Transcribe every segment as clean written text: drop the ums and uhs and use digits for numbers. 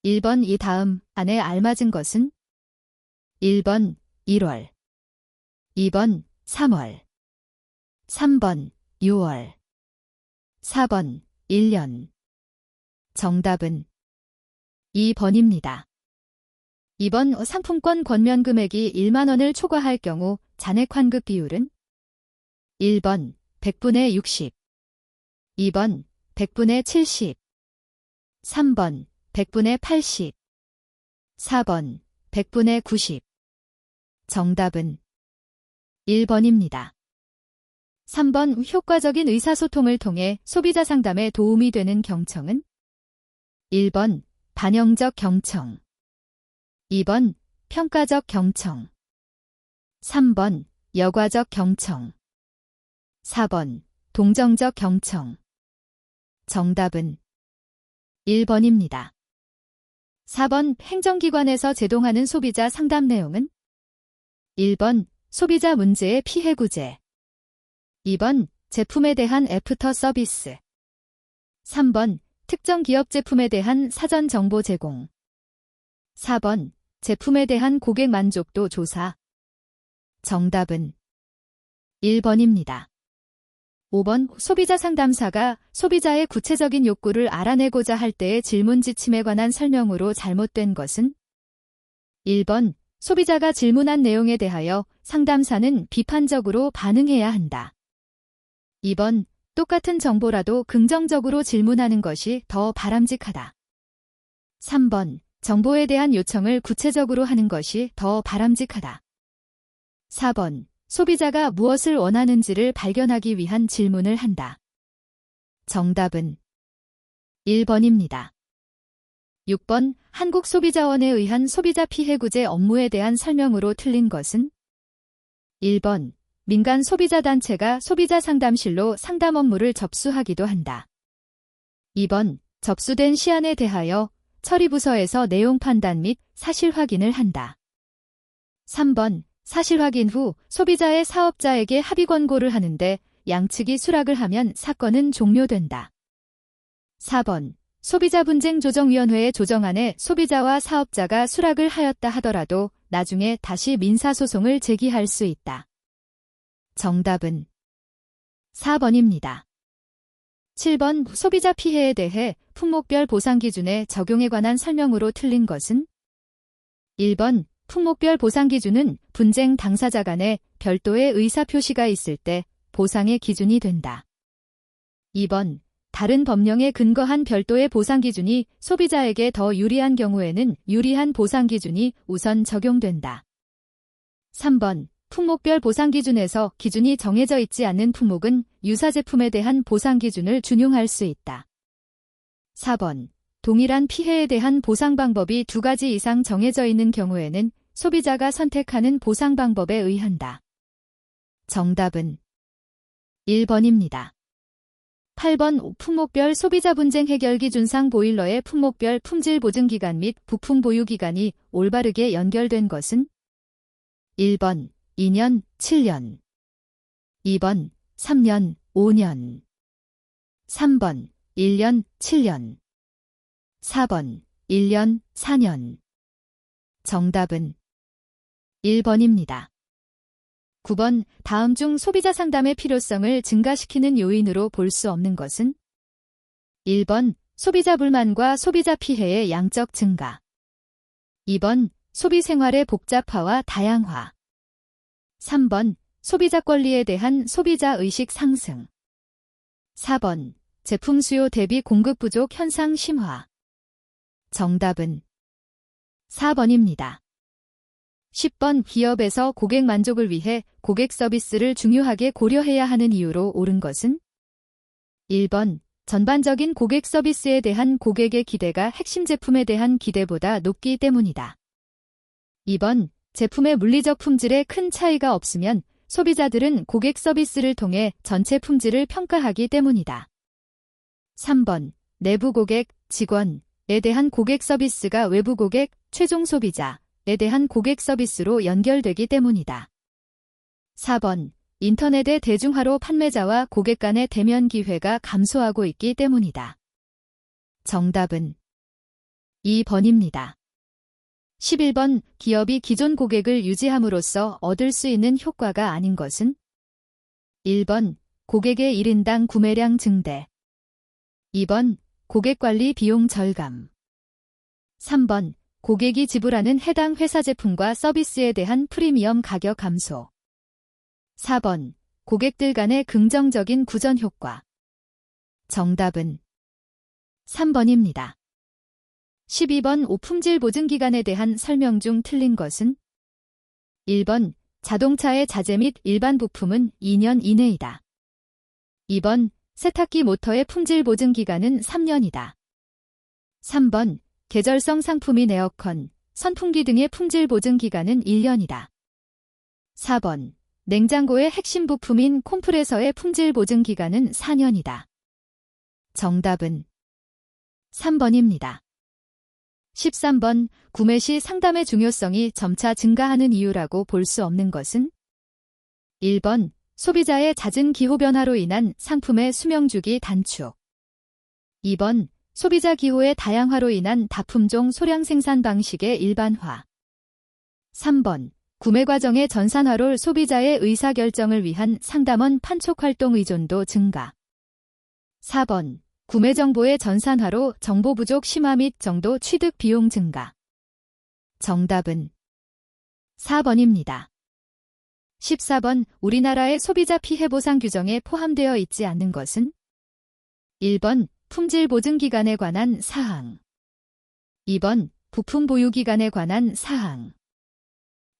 1번 이 다음 안에 알맞은 것은 1번 1월, 2번 3월, 3번 6월, 4번 1년. 정답은 2번입니다. 2번 상품권 권면 금액이 1만 원을 초과할 경우 잔액 환급 비율은 1번 100분의 60, 2번 100분의 70, 3번 100분의 80, 4번 100분의 90. 정답은 1번입니다. 3번 효과적인 의사소통을 통해 소비자 상담에 도움이 되는 경청은 1번 반영적 경청, 2번 평가적 경청, 3번 여과적 경청, 4번 동정적 경청. 정답은 1번입니다. 4번 행정기관에서 제공하는 소비자 상담 내용은 1번 소비자 문제의 피해 구제, 2번 제품에 대한 애프터 서비스, 3번 특정 기업 제품에 대한 사전 정보 제공, 4번 제품에 대한 고객 만족도 조사. 정답은 1번입니다. 5번 소비자 상담사가 소비자의 구체적인 욕구를 알아내고자 할 때의 질문 지침에 관한 설명으로 잘못된 것은 1번 소비자가 질문한 내용에 대하여 상담사는 비판적으로 반응해야 한다. 2번 똑같은 정보라도 긍정적으로 질문하는 것이 더 바람직하다. 3번 정보에 대한 요청을 구체적으로 하는 것이 더 바람직하다. 4번 소비자가 무엇을 원하는지를 발견하기 위한 질문을 한다. 정답은 1번입니다. 6번 한국소비자원에 의한 소비자 피해 구제 업무에 대한 설명으로 틀린 것은 1번 민간 소비자단체가 소비자 상담실로 상담 업무를 접수하기도 한다. 2번 접수된 시안에 대하여 처리부서에서 내용 판단 및 사실 확인을 한다. 3번 사실 확인 후 소비자의 사업자에게 합의 권고를 하는데 양측이 수락을 하면 사건은 종료된다. 4번 소비자분쟁조정위원회의 조정안에 소비자와 사업자가 수락을 하였다 하더라도 나중에 다시 민사소송을 제기할 수 있다. 정답은 4번입니다. 7번 소비자 피해에 대해 품목별 보상 기준의 적용에 관한 설명으로 틀린 것은 1번 품목별 보상 기준은 분쟁 당사자 간에 별도의 의사표시가 있을 때 보상의 기준이 된다. 2번 다른 법령에 근거한 별도의 보상 기준이 소비자에게 더 유리한 경우에는 유리한 보상 기준이 우선 적용된다. 3번 품목별 보상 기준에서 기준이 정해져 있지 않는 품목은 유사 제품에 대한 보상 기준을 준용할 수 있다. 4번 동일한 피해에 대한 보상 방법이 2가지 이상 정해져 있는 경우에는 소비자가 선택하는 보상 방법에 의한다. 정답은 1번입니다. 8번 품목별 소비자 분쟁 해결 기준상 보일러의 품목별 품질 보증 기간 및 부품 보유 기간이 올바르게 연결된 것은 1번 2년, 7년, 2번 3년, 5년, 3번 1년, 7년, 4번 1년, 4년. 정답은 1번입니다. 9번 다음 중 소비자 상담의 필요성을 증가시키는 요인으로 볼 수 없는 것은 1번 소비자 불만과 소비자 피해의 양적 증가, 2번 소비 생활의 복잡화와 다양화, 3번 소비자 권리에 대한 소비자 의식 상승, 4번 제품 수요 대비 공급 부족 현상 심화. 정답은 4번입니다. 10번 기업에서 고객 만족을 위해 고객 서비스를 중요하게 고려해야 하는 이유로 옳은 것은 1번 전반적인 고객 서비스에 대한 고객의 기대가 핵심 제품에 대한 기대보다 높기 때문이다. 2번 제품의 물리적 품질에 큰 차이가 없으면 소비자들은 고객 서비스를 통해 전체 품질을 평가하기 때문이다. 3번 내부 고객, 직원에 대한 고객 서비스가 외부 고객, 최종 소비자에 대한 고객 서비스로 연결되기 때문이다. 4번 인터넷의 대중화로 판매자와 고객 간의 대면 기회가 감소하고 있기 때문이다. 정답은 2번입니다. 11번 기업이 기존 고객을 유지함으로써 얻을 수 있는 효과가 아닌 것은 1번 고객의 1인당 구매량 증대 2번 고객관리 비용 절감 3번 고객이 지불하는 해당 회사 제품과 서비스에 대한 프리미엄 가격 감소 4번 고객들 간의 긍정적인 구전 효과 정답은 3번입니다. 12번 오품질 보증 기간에 대한 설명 중 틀린 것은 1번 자동차의 자재 및 일반 부품은 2년 이내이다. 2번 세탁기 모터의 품질 보증 기간은 3년이다. 3번 계절성 상품인 에어컨, 선풍기 등의 품질 보증 기간은 1년이다. 4번 냉장고의 핵심 부품인 콤프레서의 품질 보증 기간은 4년이다. 정답은 3번입니다. 13번 구매 시 상담의 중요성이 점차 증가하는 이유라고 볼 수 없는 것은 1번 소비자의 잦은 기호 변화로 인한 상품의 수명주기 단축 2번 소비자 기호의 다양화로 인한 다품종 소량 생산 방식의 일반화 3번 구매 과정의 전산화로 소비자의 의사결정을 위한 상담원 판촉 활동 의존도 증가 4번 구매 정보의 전산화로 정보 부족 심화 및 정도 취득 비용 증가 정답은 4번입니다. 14번 우리나라의 소비자 피해 보상 규정에 포함되어 있지 않는 것은 1번 품질 보증 기간에 관한 사항 2번 부품 보유 기간에 관한 사항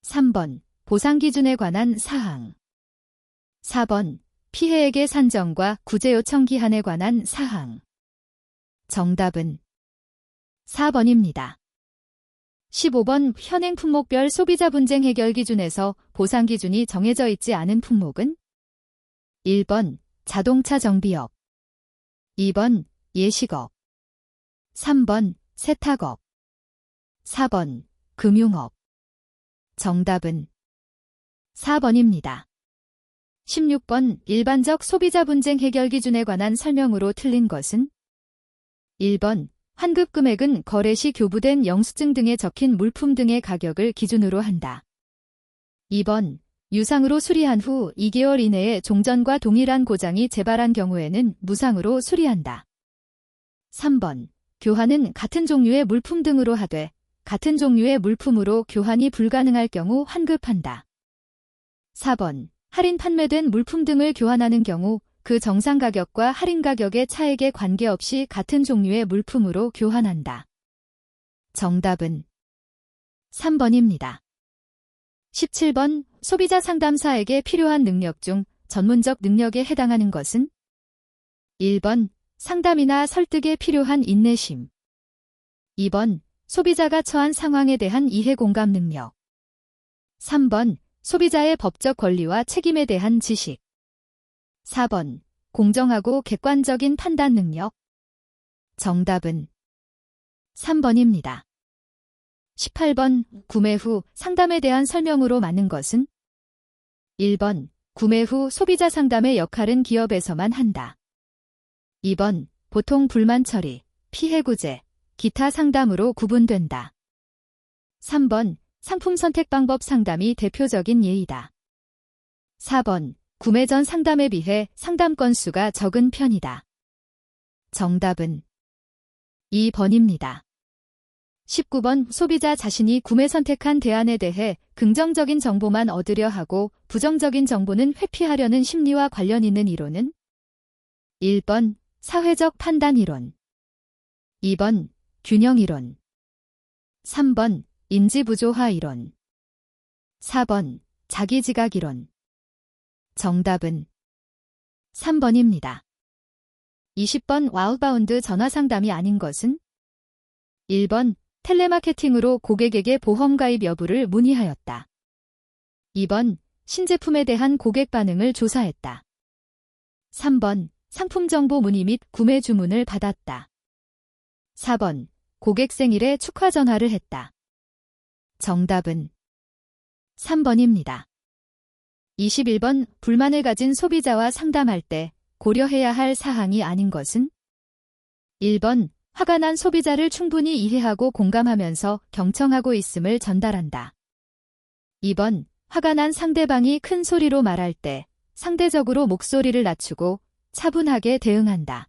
3번 보상 기준에 관한 사항 4번 피해액의 산정과 구제 요청 기한에 관한 사항 정답은 4번입니다. 15번 현행 품목별 소비자 분쟁 해결 기준에서 보상 기준이 정해져 있지 않은 품목은 1번 자동차 정비업 2번 예식업 3번 세탁업 4번 금융업 정답은 4번입니다. 16번 일반적 소비자 분쟁 해결 기준에 관한 설명으로 틀린 것은 1번 환급 금액은 거래 시 교부된 영수증 등에 적힌 물품 등의 가격을 기준으로 한다. 2번 유상으로 수리한 후 2개월 이내에 종전과 동일한 고장이 재발한 경우에는 무상으로 수리한다. 3번 교환은 같은 종류의 물품 등으로 하되 같은 종류의 물품으로 교환이 불가능할 경우 환급한다. 4번 할인 판매된 물품 등을 교환하는 경우 그 정상 가격과 할인 가격의 차액에 관계없이 같은 종류의 물품으로 교환한다. 정답은 3번입니다. 17번 소비자 상담사에게 필요한 능력 중 전문적 능력에 해당하는 것은 1번 상담이나 설득에 필요한 인내심 2번 소비자가 처한 상황에 대한 이해 공감 능력 3번 소비자의 법적 권리와 책임에 대한 지식 4번 공정하고 객관적인 판단 능력 정답은 3번입니다. 18번 구매 후 상담에 대한 설명으로 많은 것은 1번 구매 후 소비자 상담의 역할은 기업에서만 한다. 2번 보통 불만 처리, 피해 구제, 기타 상담으로 구분된다. 3번 상품 선택 방법 상담이 대표적인 예이다. 4번 구매 전 상담에 비해 상담 건수가 적은 편이다. 정답은 2번입니다. 19번 소비자 자신이 구매 선택한 대안에 대해 긍정적인 정보만 얻으려 하고 부정적인 정보는 회피하려는 심리와 관련 있는 이론은 1번 사회적 판단 이론 2번 균형 이론 3번 인지부조화 이론 4번 자기지각 이론 정답은 3번입니다. 20번 아웃바운드 전화 상담이 아닌 것은 1번 텔레마케팅으로 고객에게 보험 가입 여부를 문의하였다. 2번 신제품에 대한 고객 반응을 조사했다. 3번 상품 정보 문의 및 구매 주문을 받았다. 4번 고객 생일에 축하 전화를 했다. 정답은 3번입니다. 21번 불만을 가진 소비자와 상담할 때 고려해야 할 사항이 아닌 것은 1번 화가 난 소비자를 충분히 이해하고 공감하면서 경청하고 있음을 전달한다. 2번, 화가 난 상대방이 큰 소리로 말할 때 상대적으로 목소리를 낮추고 차분하게 대응한다.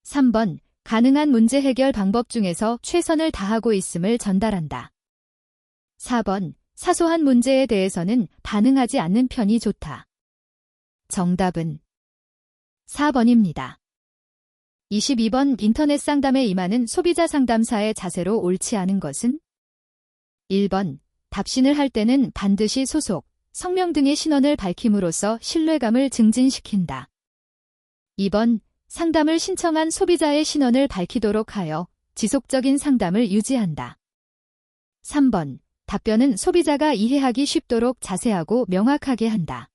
3번, 가능한 문제 해결 방법 중에서 최선을 다하고 있음을 전달한다. 4번, 사소한 문제에 대해서는 반응하지 않는 편이 좋다. 정답은 4번입니다. 22번, 인터넷 상담에 임하는 소비자 상담사의 자세로 옳지 않은 것은? 1번, 답신을 할 때는 반드시 소속, 성명 등의 신원을 밝힘으로써 신뢰감을 증진시킨다. 2번, 상담을 신청한 소비자의 신원을 밝히도록 하여 지속적인 상담을 유지한다. 3번, 답변은 소비자가 이해하기 쉽도록 자세하고 명확하게 한다.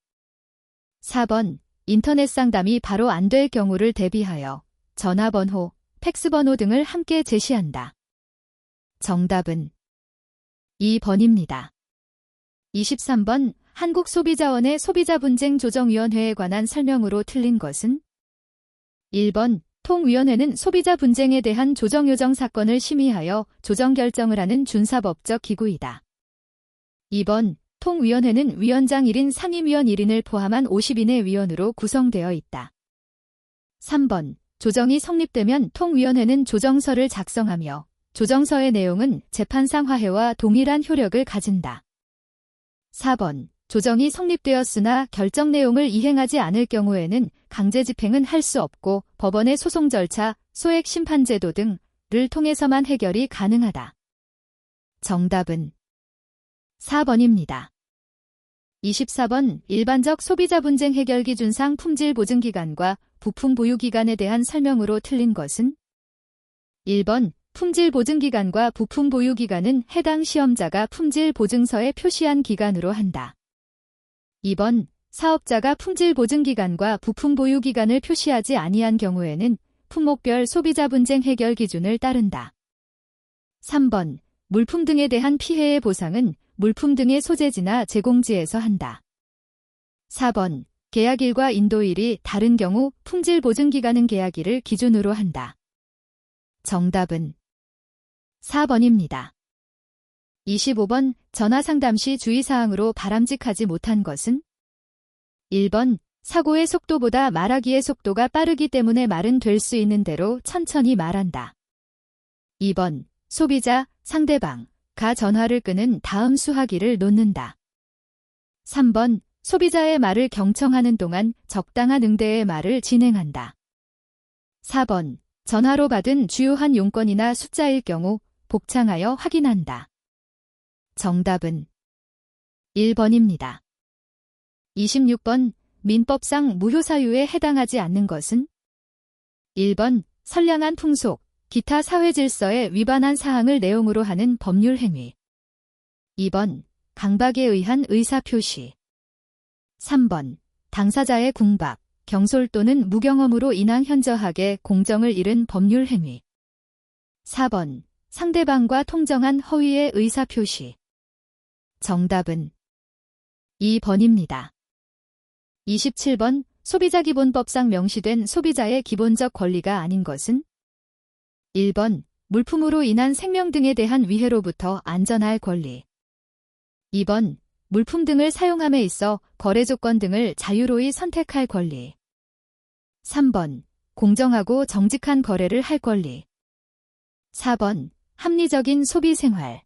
4번, 인터넷 상담이 바로 안 될 경우를 대비하여 전화번호, 팩스번호 등을 함께 제시한다. 정답은 2번입니다. 23번, 한국소비자원의 소비자분쟁조정위원회에 관한 설명으로 틀린 것은? 1번, 통위원회는 소비자 분쟁에 대한 조정요정 사건을 심의하여 조정결정을 하는 준사법적 기구이다. 2번, 통위원회는 위원장 1인 상임위원 1인을 포함한 50인의 위원으로 구성되어 있다. 3번, 조정이 성립되면 통위원회는 조정서를 작성하며 조정서의 내용은 재판상 화해와 동일한 효력을 가진다. 4번, 조정이 성립되었으나 결정 내용을 이행하지 않을 경우에는 강제 집행은 할 수 없고 법원의 소송 절차, 소액 심판제도 등을 통해서만 해결이 가능하다. 정답은 4번입니다. 24번, 일반적 소비자 분쟁 해결 기준상 품질 보증 기간과 부품 보유 기간에 대한 설명으로 틀린 것은? 1번, 품질 보증 기간과 부품 보유 기간은 해당 시험자가 품질 보증서에 표시한 기간으로 한다. 2번, 사업자가 품질 보증 기간과 부품 보유 기간을 표시하지 아니한 경우에는 품목별 소비자 분쟁 해결 기준을 따른다. 3번, 물품 등에 대한 피해의 보상은 물품 등의 소재지나 제공지에서 한다. 4번, 계약일과 인도일이 다른 경우 품질 보증 기간은 계약일을 기준으로 한다. 정답은 4번입니다. 25번, 전화 상담 시 주의사항으로 바람직하지 못한 것은? 1번, 사고의 속도보다 말하기의 속도가 빠르기 때문에 말은 될 수 있는 대로 천천히 말한다. 2번, 소비자, 상대방가 전화를 끄는 다음 수화기를 놓는다. 3번, 소비자의 말을 경청하는 동안 적당한 응대의 말을 진행한다. 4번, 전화로 받은 주요한 용건이나 숫자일 경우 복창하여 확인한다. 정답은 1번입니다. 26번, 민법상 무효사유에 해당하지 않는 것은? 1번, 선량한 풍속, 기타 사회질서에 위반한 사항을 내용으로 하는 법률 행위. 2번, 강박에 의한 의사표시. 3번, 당사자의 궁박, 경솔 또는 무경험으로 인한 현저하게 공정을 잃은 법률 행위. 4번, 상대방과 통정한 허위의 의사표시. 정답은 2번입니다. 27번, 소비자기본법상 명시된 소비자의 기본적 권리가 아닌 것은? 1번, 물품으로 인한 생명 등에 대한 위해로부터 안전할 권리. 2번, 물품 등을 사용함에 있어 거래 조건 등을 자유로이 선택할 권리. 3번, 공정하고 정직한 거래를 할 권리. 4번, 합리적인 소비 생활.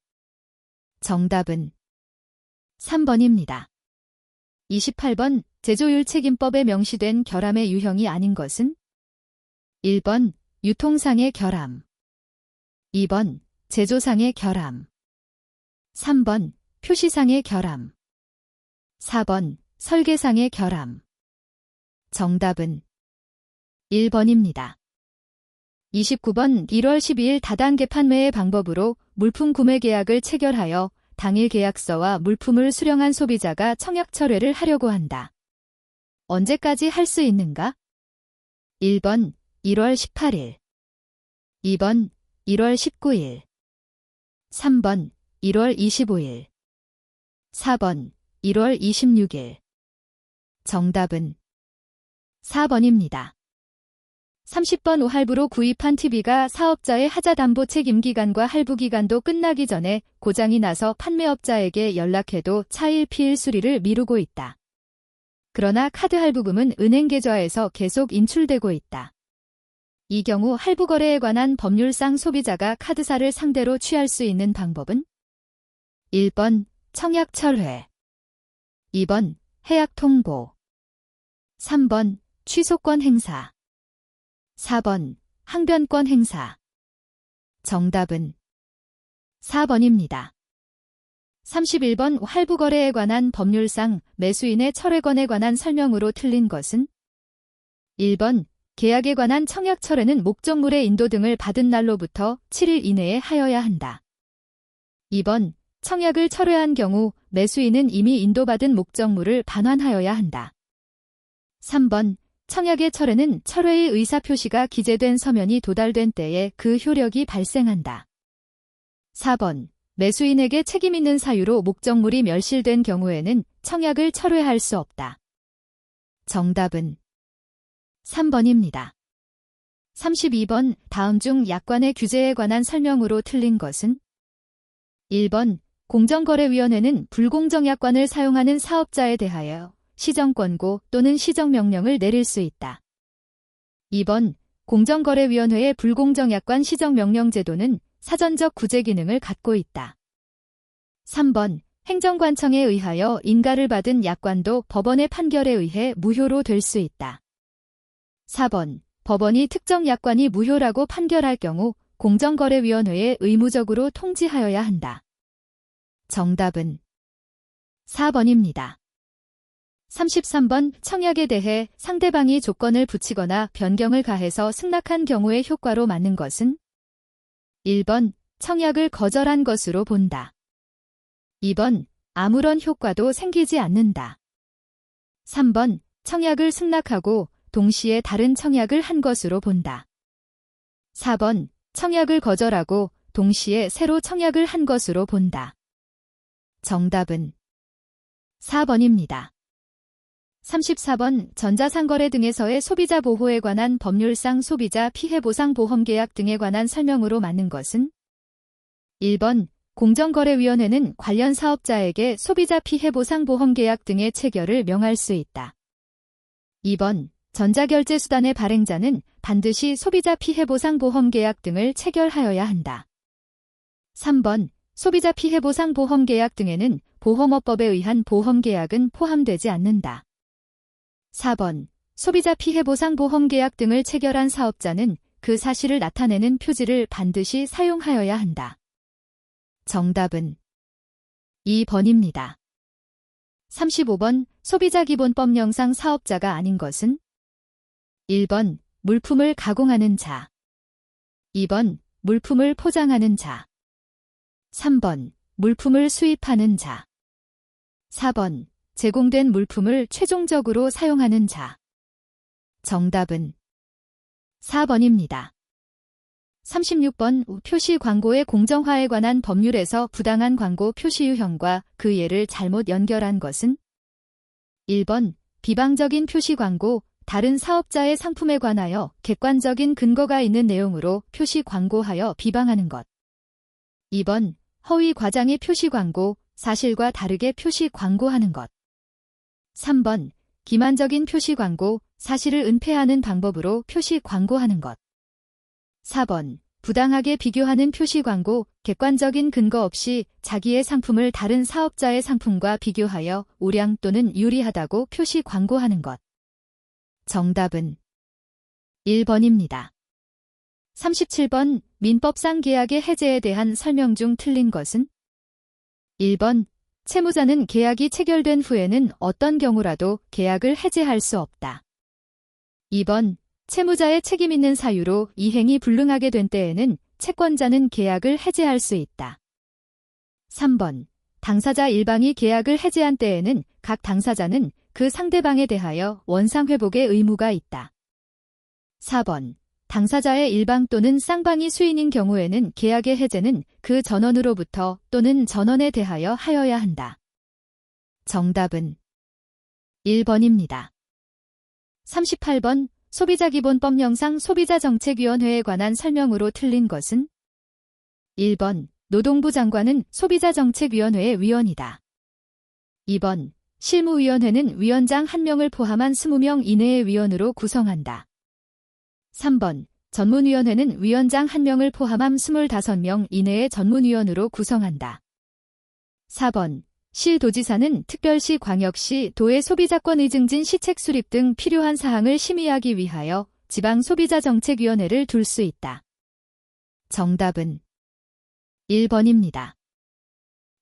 정답은 3번입니다. 28번, 제조율책임법에 명시된 결함의 유형이 아닌 것은? 1번, 유통상의 결함. 2번, 제조상의 결함. 3번, 표시상의 결함. 4번, 설계상의 결함. 정답은 1번입니다. 29번, 1월 12일 다단계 판매의 방법으로 물품 구매 계약을 체결하여 당일 계약서와 물품을 수령한 소비자가 청약 철회를 하려고 한다. 언제까지 할 수 있는가? 1번, 1월 18일. 2번, 1월 19일. 3번, 1월 25일. 4번, 1월 26일. 정답은 4번입니다. 30번 할부로 구입한 TV가 사업자의 하자담보 책임기간과 할부기간도 끝나기 전에 고장이 나서 판매업자에게 연락해도 차일피일 수리를 미루고 있다. 그러나 카드 할부금은 은행 계좌에서 계속 인출되고 있다. 이 경우 할부거래에 관한 법률상 소비자가 카드사를 상대로 취할 수 있는 방법은 1번 청약 철회, 2번 해약 통보, 3번 취소권 행사, 4번 항변권 행사. 정답은 4번입니다. 31번 할부거래에 관한 법률상 매수인의 철회권에 관한 설명으로 틀린 것은 1번 계약에 관한 청약 철회는 목적물의 인도 등을 받은 날로부터 7일 이내에 하여야 한다. 2번 청약을 철회한 경우 매수인은 이미 인도받은 목적물을 반환하여야 한다. 3번 청약의 철회는 철회의 의사표시가 기재된 서면이 도달된 때에 그 효력이 발생한다. 4번 매수인에게 책임 있는 사유로 목적물이 멸실된 경우에는 청약을 철회할 수 없다. 정답은 3번입니다. 32번 다음 중 약관의 규제에 관한 설명으로 틀린 것은 1번 공정거래위원회는 불공정 약관을 사용하는 사업자에 대하여 시정권고 또는 시정명령을 내릴 수 있다. 2번 공정거래위원회의 불공정 약관 시정명령 제도는 사전적 구제 기능을 갖고 있다. 3번 행정관청에 의하여 인가를 받은 약관도 법원의 판결에 의해 무효로 될 수 있다. 4번 법원이 특정 약관이 무효라고 판결할 경우 공정거래위원회에 의무적으로 통지하여야 한다. 정답은 4번입니다. 33번 청약에 대해 상대방이 조건을 붙이거나 변경을 가해서 승낙한 경우의 효과로 맞는 것은 1번 청약을 거절한 것으로 본다. 2번 아무런 효과도 생기지 않는다. 3번 청약을 승낙하고 동시에 다른 청약을 한 것으로 본다. 4번 청약을 거절하고 동시에 새로 청약을 한 것으로 본다. 정답은 4번입니다. 34번 전자상거래 등에서의 소비자 보호에 관한 법률상 소비자 피해보상보험계약 등에 관한 설명으로 맞는 것은 1번 공정거래위원회는 관련 사업자에게 소비자 피해보상보험계약 등의 체결을 명할 수 있다. 2번 전자결제수단의 발행자는 반드시 소비자 피해보상보험계약 등을 체결하여야 한다. 3번 소비자 피해보상보험계약 등에는 보험업법에 의한 보험계약은 포함되지 않는다. 4번 소비자 피해보상보험계약 등을 체결한 사업자는 그 사실을 나타내는 표지를 반드시 사용하여야 한다. 정답은 2번입니다. 35번 소비자기본법령상 사업자가 아닌 것은 1번 물품을 가공하는 자, 2번 물품을 포장하는 자, 3번 물품을 수입하는 자, 4번 제공된 물품을 최종적으로 사용하는 자. 정답은 4번입니다. 36번 표시 광고의 공정화에 관한 법률에서 부당한 광고 표시 유형과 그 예를 잘못 연결한 것은 1번 비방적인 표시 광고, 다른 사업자의 상품에 관하여 객관적인 근거가 있는 내용으로 표시 광고하여 비방하는 것. 2번 허위 과장의 표시 광고, 사실과 다르게 표시 광고하는 것. 3번 기만적인 표시 광고, 사실을 은폐하는 방법으로 표시 광고하는 것. 4번 부당하게 비교하는 표시 광고, 객관적인 근거 없이 자기의 상품을 다른 사업자의 상품과 비교하여 우량 또는 유리하다고 표시 광고하는 것. 정답은 1번입니다. 37번 민법상 계약의 해제에 대한 설명 중 틀린 것은 1번 채무자는 계약이 체결된 후에는 어떤 경우라도 계약을 해제할 수 없다. 2번 채무자의 책임 있는 사유로 이행이 불능하게 된 때에는 채권자는 계약을 해제할 수 있다. 3번 당사자 일방이 계약을 해제한 때에는 각 당사자는 그 상대방에 대하여 원상회복의 의무가 있다. 4번 당사자의 일방 또는 쌍방이 수인인 경우에는 계약의 해제는 그 전원으로부터 또는 전원에 대하여 하여야 한다. 정답은 1번입니다. 38번 소비자기본법령상 소비자정책위원회에 관한 설명으로 틀린 것은 1번 노동부 장관은 소비자정책위원회의 위원이다. 2번 실무위원회는 위원장 1명을 포함한 20명 이내의 위원으로 구성한다. 3번 전문위원회는 위원장 1명을 포함한 25명 이내의 전문위원으로 구성한다. 4번 시도지사는 특별시, 광역시, 도의 소비자권의 증진, 시책 수립 등 필요한 사항을 심의하기 위하여 지방소비자정책위원회를 둘 수 있다. 정답은 1번입니다.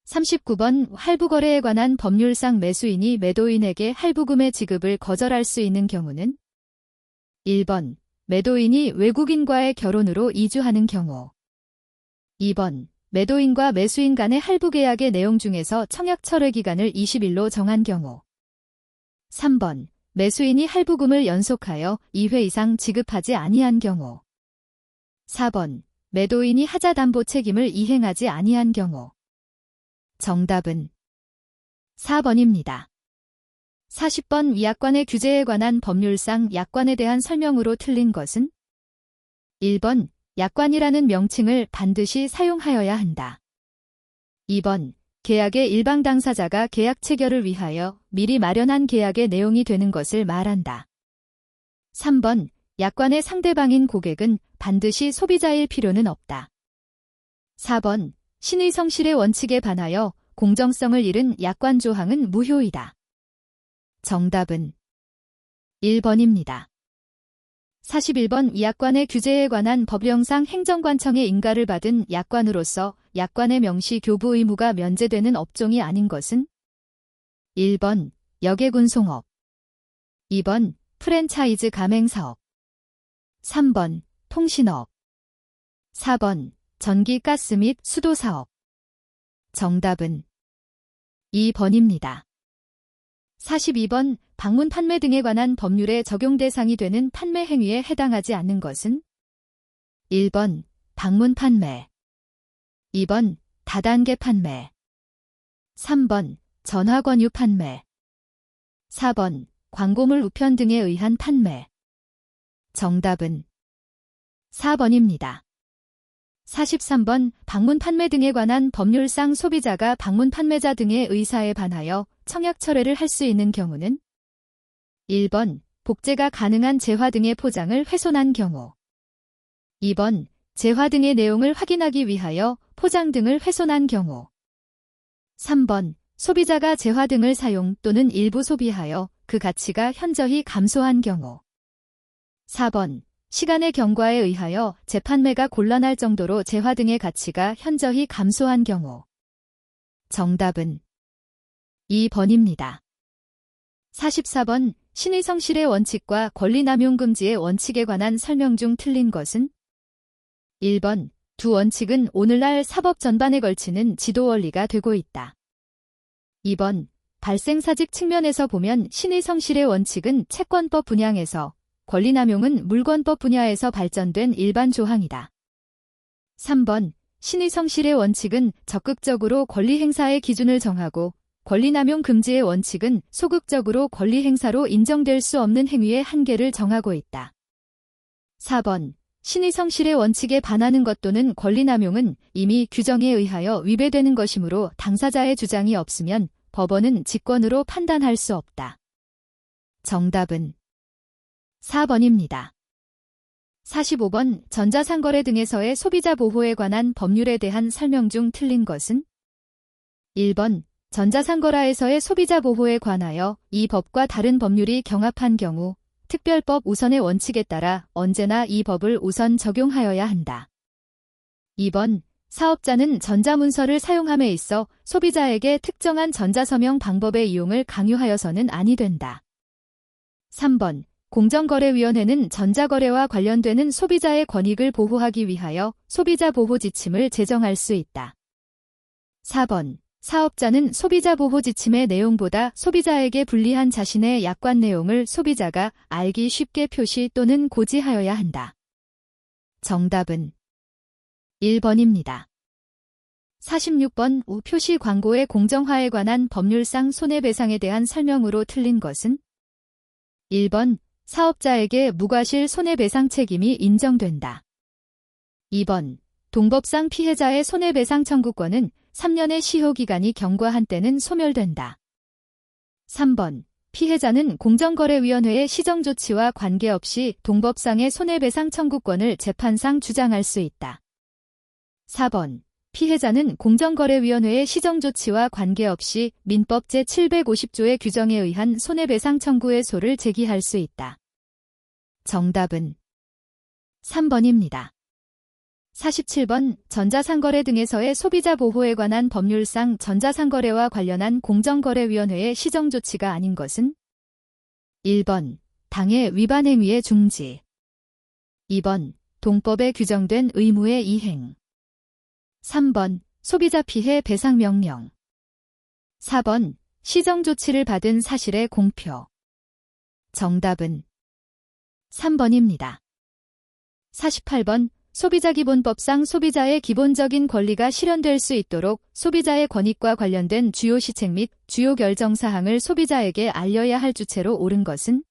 39번 할부거래에 관한 법률상 매수인이 매도인에게 할부금의 지급을 거절할 수 있는 경우는 1번 매도인이 외국인과의 결혼으로 이주하는 경우 2번 매도인과 매수인 간의 할부계약의 내용 중에서 청약 철회 기간을 20일로 정한 경우 3번 매수인이 할부금을 연속하여 2회 이상 지급하지 아니한 경우 4번 매도인이 하자 담보 책임을 이행하지 아니한 경우 정답은 4번입니다. 40번 약관의 규제에 관한 법률상 약관에 대한 설명으로 틀린 것은 1번 약관이라는 명칭을 반드시 사용하여야 한다. 2번 계약의 일방 당사자가 계약 체결을 위하여 미리 마련한 계약의 내용이 되는 것을 말한다. 3번 약관의 상대방인 고객은 반드시 소비자일 필요는 없다. 4번 신의 성실의 원칙에 반하여 공정성을 잃은 약관 조항은 무효이다. 정답은 1번입니다. 41번 약관의 규제에 관한 법령상 행정관청의 인가를 받은 약관으로서 약관의 명시 교부 의무가 면제되는 업종이 아닌 것은 1번 여객운송업 2번 프랜차이즈 가맹사업 3번 통신업 4번 전기, 가스 및 수도사업 정답은 2번입니다. 42번 방문 판매 등에 관한 법률의 적용 대상이 되는 판매 행위에 해당하지 않는 것은 1번 방문 판매 2번 다단계 판매 3번 전화 권유 판매 4번 광고물 우편 등에 의한 판매 정답은 4번입니다. 43번 방문 판매 등에 관한 법률상 소비자가 방문 판매자 등의 의사에 반하여 청약 철회를 할 수 있는 경우는 1번 복제가 가능한 재화 등의 포장을 훼손한 경우 2번 재화 등의 내용을 확인하기 위하여 포장 등을 훼손한 경우 3번 소비자가 재화 등을 사용 또는 일부 소비하여 그 가치가 현저히 감소한 경우 4번 시간의 경과에 의하여 재판매가 곤란할 정도로 재화 등의 가치가 현저히 감소한 경우 정답은 2번입니다. 44번 신의 성실의 원칙과 권리남용 금지의 원칙에 관한 설명 중 틀린 것은 1번 두 원칙은 오늘날 사법 전반에 걸치는 지도 원리가 되고 있다. 2번 발생사직 측면에서 보면 신의 성실의 원칙은 채권법 분야에서 권리남용은 물권법 분야에서 발전된 일반 조항이다. 3번 신의 성실의 원칙은 적극적으로 권리 행사의 기준을 정하고 권리남용 금지의 원칙은 소극적으로 권리 행사로 인정될 수 없는 행위의 한계를 정하고 있다. 4번 신의 성실의 원칙에 반하는 것 또는 권리남용은 이미 규정에 의하여 위배되는 것이므로 당사자의 주장이 없으면 법원은 직권으로 판단할 수 없다. 정답은 4번입니다. 45번 전자상거래 등에서의 소비자 보호에 관한 법률에 대한 설명 중 틀린 것은 1번 전자상거래에서의 소비자 보호에 관하여 이 법과 다른 법률이 경합한 경우 특별법 우선의 원칙에 따라 언제나 이 법을 우선 적용하여야 한다. 2번 사업자는 전자문서를 사용함에 있어 소비자에게 특정한 전자서명 방법의 이용을 강요하여서는 아니 된다. 3번 공정거래위원회는 전자거래와 관련되는 소비자의 권익을 보호하기 위하여 소비자 보호 지침을 제정할 수 있다. 4번 사업자는 소비자 보호 지침의 내용보다 소비자에게 불리한 자신의 약관 내용을 소비자가 알기 쉽게 표시 또는 고지하여야 한다. 정답은 1번입니다. 46번 우표시 광고의 공정화에 관한 법률상 손해배상에 대한 설명으로 틀린 것은 1번 사업자에게 무과실 손해배상 책임이 인정된다. 2번. 동법상 피해자의 손해배상 청구권은 3년의 시효기간이 경과한 때는 소멸된다. 3번. 피해자는 공정거래위원회의 시정조치와 관계없이 동법상의 손해배상 청구권을 재판상 주장할 수 있다. 4번. 피해자는 공정거래위원회의 시정조치와 관계없이 민법 제750조의 규정에 의한 손해배상 청구의 소를 제기할 수 있다. 정답은 3번입니다. 47번. 전자상거래 등에서의 소비자 보호에 관한 법률상 전자상거래와 관련한 공정거래위원회의 시정조치가 아닌 것은 1번. 당해 위반 행위의 중지 2번. 동법에 규정된 의무의 이행 3번. 소비자 피해 배상 명령 4번. 시정조치를 받은 사실의 공표 정답은 3번입니다. 48번. 소비자기본법상 소비자의 기본적인 권리가 실현될 수 있도록 소비자의 권익과 관련된 주요 시책 및 주요 결정사항을 소비자에게 알려야 할 주체로 옳은 것은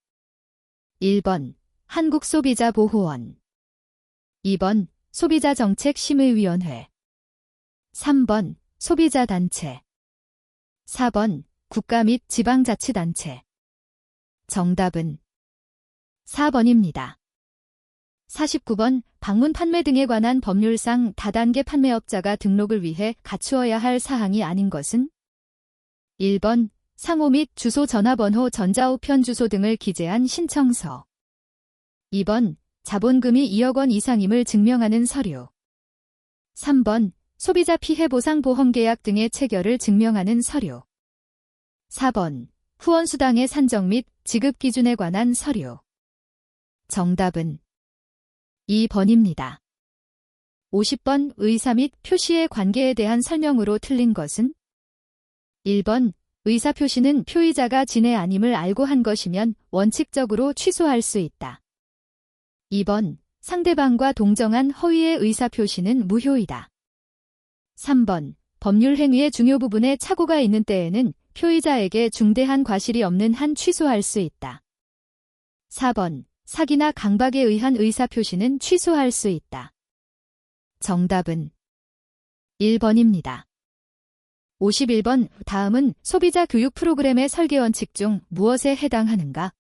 1번. 한국소비자보호원 2번. 소비자정책심의위원회 3번. 소비자단체 4번. 국가 및 지방자치단체 정답은 4번입니다. 49번. 방문 판매 등에 관한 법률상 다단계 판매업자가 등록을 위해 갖추어야 할 사항이 아닌 것은 1번. 상호 및 주소 전화번호 전자우편 주소 등을 기재한 신청서 2번. 자본금이 2억 원 이상임을 증명하는 서류 3번. 소비자 피해 보상 보험계약 등의 체결을 증명하는 서류 4번. 후원수당의 산정 및 지급 기준에 관한 서류 정답은 2번입니다. 50번. 의사 및 표시의 관계에 대한 설명으로 틀린 것은 1번. 의사표시는 표의자가 진해 아님을 알고 한 것이면 원칙적으로 취소할 수 있다. 2번. 상대방과 동정한 허위의 의사표시는 무효이다. 3번. 법률 행위의 중요 부분에 착오가 있는 때에는 표의자에게 중대한 과실이 없는 한 취소할 수 있다. 4번. 사기나 강박에 의한 의사표시는 취소할 수 있다. 정답은 1번입니다. 51번. 다음은 소비자 교육 프로그램의 설계 원칙 중 무엇에 해당하는가?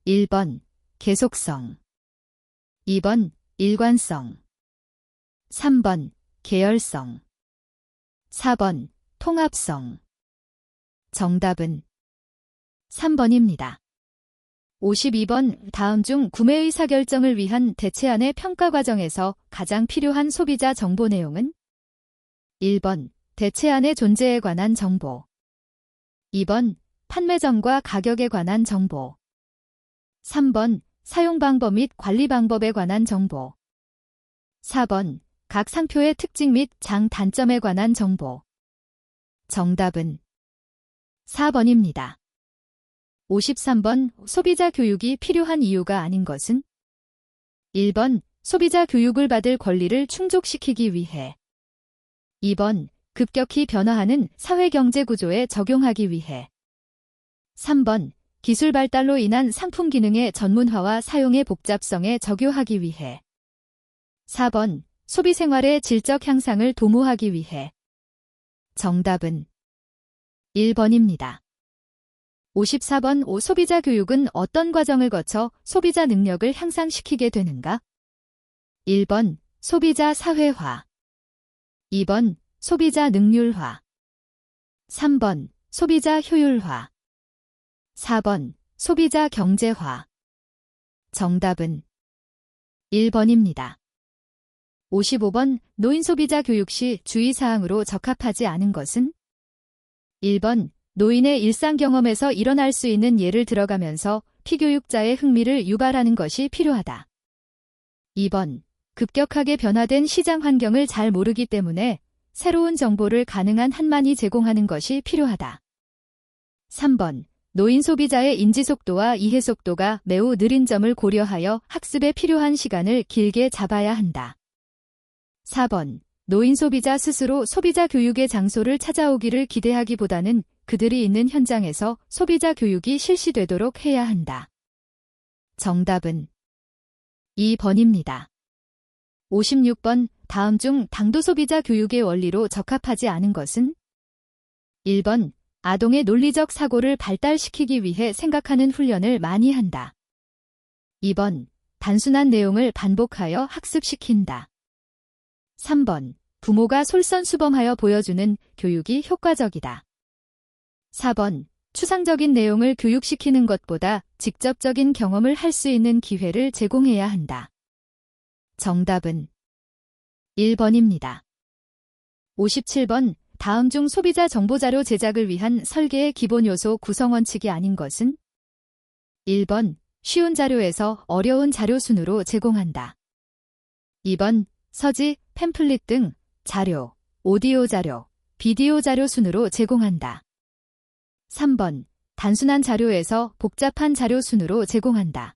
1번. 계속성 2번. 일관성 3번. 계열성 4번. 통합성 정답은 3번입니다. 52번. 다음 중 구매 의사결정을 위한 대체안의 평가 과정에서 가장 필요한 소비자 정보 내용은 1번. 대체안의 존재에 관한 정보 2번. 판매 전과 가격에 관한 정보 3번. 사용 방법 및 관리 방법에 관한 정보 4번. 각 상표의 특징 및 장 단점에 관한 정보 정답은 4번입니다. 53번. 소비자 교육이 필요한 이유가 아닌 것은 1번. 소비자 교육을 받을 권리를 충족시키기 위해 2번. 급격히 변화하는 사회경제 구조에 적용하기 위해 3번. 기술 발달로 인한 상품 기능의 전문화와 사용의 복잡성에 적용하기 위해 4번. 소비 생활의 질적 향상을 도모하기 위해 정답은 1번입니다. 54번. 소비자 교육은 어떤 과정을 거쳐 소비자 능력을 향상시키게 되는가? 1번. 소비자 사회화 2번. 소비자 능률화 3번. 소비자 효율화 4번. 소비자 경제화 정답은 1번입니다. 55번. 노인 소비자 교육 시 주의사항으로 적합하지 않은 것은 1번. 노인의 일상 경험에서 일어날 수 있는 예를 들어가면서 피교육자의 흥미를 유발하는 것이 필요하다. 2번. 급격하게 변화된 시장 환경을 잘 모르기 때문에 새로운 정보를 가능한 한만히 제공하는 것이 필요하다. 3번. 노인 소비자의 인지 속도와 이해 속도가 매우 느린 점을 고려하여 학습에 필요한 시간을 길게 잡아야 한다. 4번. 노인 소비자 스스로 소비자 교육의 장소를 찾아오기를 기대하기보다는 그들이 있는 현장에서 소비자 교육이 실시되도록 해야 한다. 정답은 2번입니다. 56번 다음 중 당도 소비자 교육의 원리로 적합하지 않은 것은? 1번 아동의 논리적 사고를 발달시키기 위해 생각하는 훈련을 많이 한다. 2번 단순한 내용을 반복하여 학습시킨다. 3번 부모가 솔선수범하여 보여주는 교육이 효과적이다. 4번 추상적인 내용을 교육시키는 것보다 직접적인 경험을 할 수 있는 기회를 제공해야 한다. 정답은 1번입니다. 57번 다음 중 소비자 정보자료 제작을 위한 설계의 기본 요소 구성 원칙이 아닌 것은? 1번 쉬운 자료에서 어려운 자료 순으로 제공한다. 2번 서지, 팸플릿 등 자료, 오디오 자료, 비디오 자료 순으로 제공한다. 3번 단순한 자료에서 복잡한 자료 순으로 제공한다.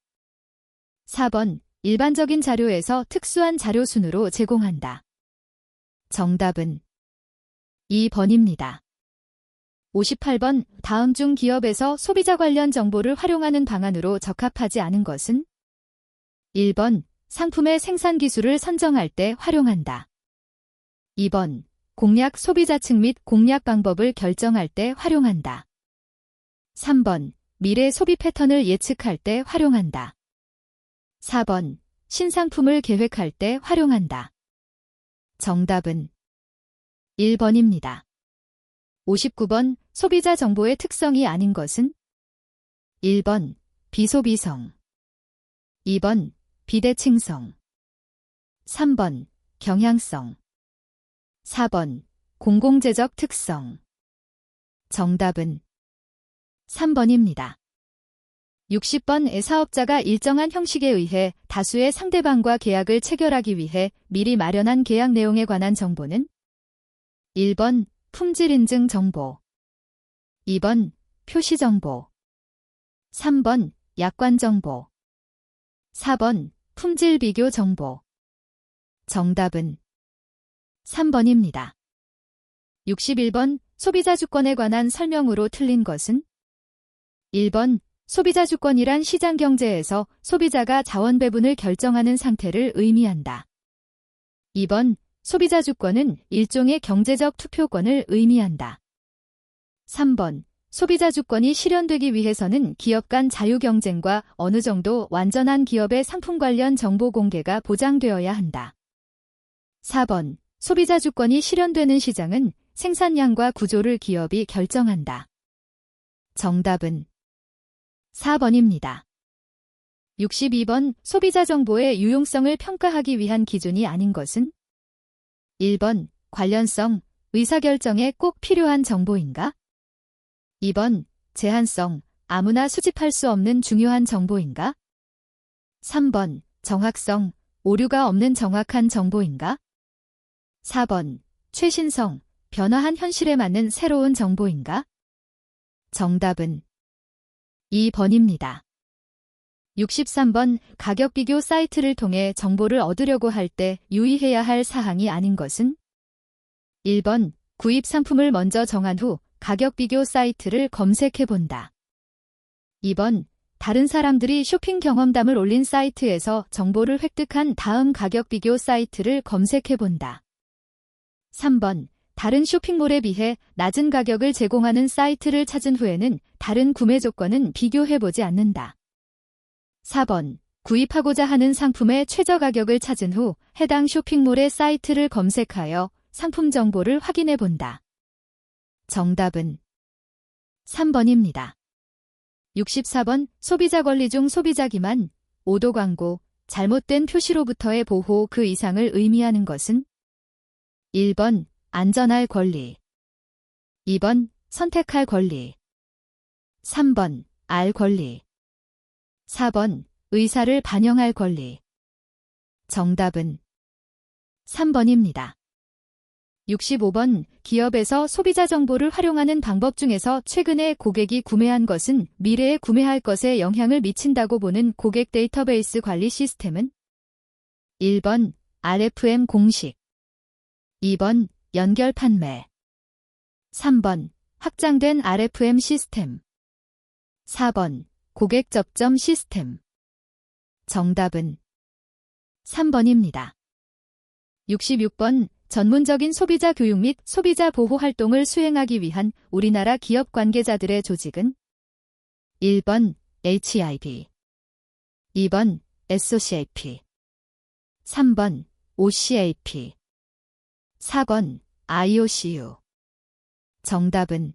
4번 일반적인 자료에서 특수한 자료 순으로 제공한다. 정답은 2번입니다. 58번 다음 중 기업에서 소비자 관련 정보를 활용하는 방안으로 적합하지 않은 것은? 1번 상품의 생산 기술을 선정할 때 활용한다. 2번 공략 소비자층 및 공략 방법을 결정할 때 활용한다. 3번 미래 소비 패턴을 예측할 때 활용한다. 4번 신상품을 계획할 때 활용한다. 정답은 1번입니다. 59번 소비자 정보의 특성이 아닌 것은? 1번 비소비성 2번 비대칭성 3번 경향성 4번 공공재적 특성 정답은 3번입니다. 60번 사업자가 일정한 형식에 의해 다수의 상대방과 계약을 체결하기 위해 미리 마련한 계약 내용에 관한 정보는? 1번 품질 인증 정보 2번 표시 정보 3번 약관 정보 4번 품질 비교 정보 정답은 3번입니다. 61번 소비자 주권에 관한 설명으로 틀린 것은? 1번 소비자 주권이란 시장 경제에서 소비자가 자원 배분을 결정하는 상태를 의미한다. 2번 소비자 주권은 일종의 경제적 투표권을 의미한다. 3번 소비자 주권이 실현되기 위해서는 기업 간 자유 경쟁과 어느 정도 완전한 기업의 상품 관련 정보 공개가 보장되어야 한다. 4번 소비자 주권이 실현되는 시장은 생산량과 구조를 기업이 결정한다. 정답은 4번입니다. 62번 소비자 정보의 유용성을 평가하기 위한 기준이 아닌 것은? 1번 관련성, 의사결정에 꼭 필요한 정보인가? 2번 제한성, 아무나 수집할 수 없는 중요한 정보인가? 3번 정확성, 오류가 없는 정확한 정보인가? 4번 최신성, 변화한 현실에 맞는 새로운 정보인가? 정답은 2번입니다. 63번 가격 비교 사이트를 통해 정보를 얻으려고 할 때 유의해야 할 사항이 아닌 것은? 1번 구입 상품을 먼저 정한 후 가격 비교 사이트를 검색해 본다. 2번 다른 사람들이 쇼핑 경험담을 올린 사이트에서 정보를 획득한 다음 가격 비교 사이트를 검색해 본다. 3번 다른 쇼핑몰에 비해 낮은 가격을 제공하는 사이트를 찾은 후에는 다른 구매 조건은 비교해보지 않는다. 4번 구입하고자 하는 상품의 최저 가격을 찾은 후 해당 쇼핑몰의 사이트를 검색하여 상품 정보를 확인해 본다. 정답은 3번입니다. 64번 소비자 권리 중 소비자 기만, 오도 광고, 잘못된 표시로부터의 보호 그 이상을 의미하는 것은? 1번 안전할 권리 2번 선택할 권리 3번 알 권리 4번 의사를 반영할 권리 정답은 3번입니다. 65번 기업에서 소비자 정보를 활용하는 방법 중에서 최근에 고객이 구매한 것은 미래에 구매할 것에 영향을 미친다고 보는 고객 데이터베이스 관리 시스템은? 1번 RFM 공식 2번 연결 판매 3번 확장된 RFM 시스템 4번 고객 접점 시스템 정답은 3번입니다. 66번 전문적인 소비자 교육 및 소비자 보호 활동을 수행하기 위한 우리나라 기업 관계자들의 조직은 1번 HIB, 2번 SOCAP, 3번 OCAP, 4번 IOCU. 정답은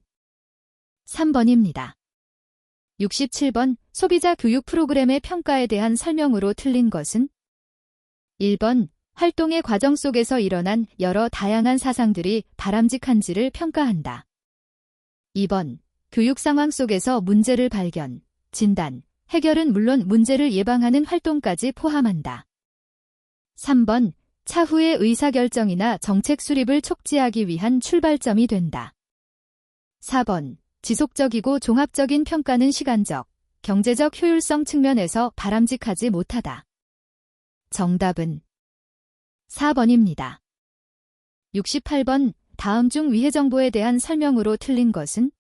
3번입니다. 67번 소비자 교육 프로그램의 평가에 대한 설명으로 틀린 것은 1번 활동의 과정 속에서 일어난 여러 다양한 사상들이 바람직한지를 평가한다. 2번 교육 상황 속에서 문제를 발견, 진단, 해결은 물론 문제를 예방하는 활동까지 포함한다. 3번 차후의 의사결정이나 정책 수립을 촉진하기 위한 출발점이 된다. 4번 지속적이고 종합적인 평가는 시간적, 경제적 효율성 측면에서 바람직하지 못하다. 정답은 4번입니다. 68번 다음 중 위해 정보에 대한 설명으로 틀린 것은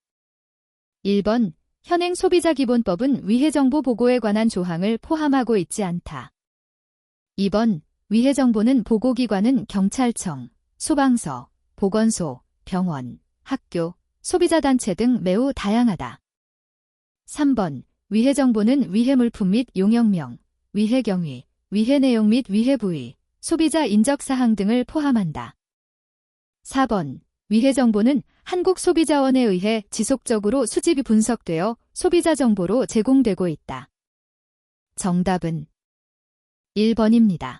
1번 현행 소비자기본법은 위해 정보 보고에 관한 조항을 포함하고 있지 않다. 2번 위해 정보는 보고기관은 경찰청, 소방서, 보건소, 병원, 학교, 소비자단체 등 매우 다양하다. 3번 위해 정보는 위해 물품 및 용역명, 위해 경위, 위해 내용 및 위해 부위, 소비자 인적사항 등을 포함한다. 4번 위해 정보는 한국소비자원에 의해 지속적으로 수집이 분석되어 소비자 정보로 제공되고 있다. 정답은 1번입니다.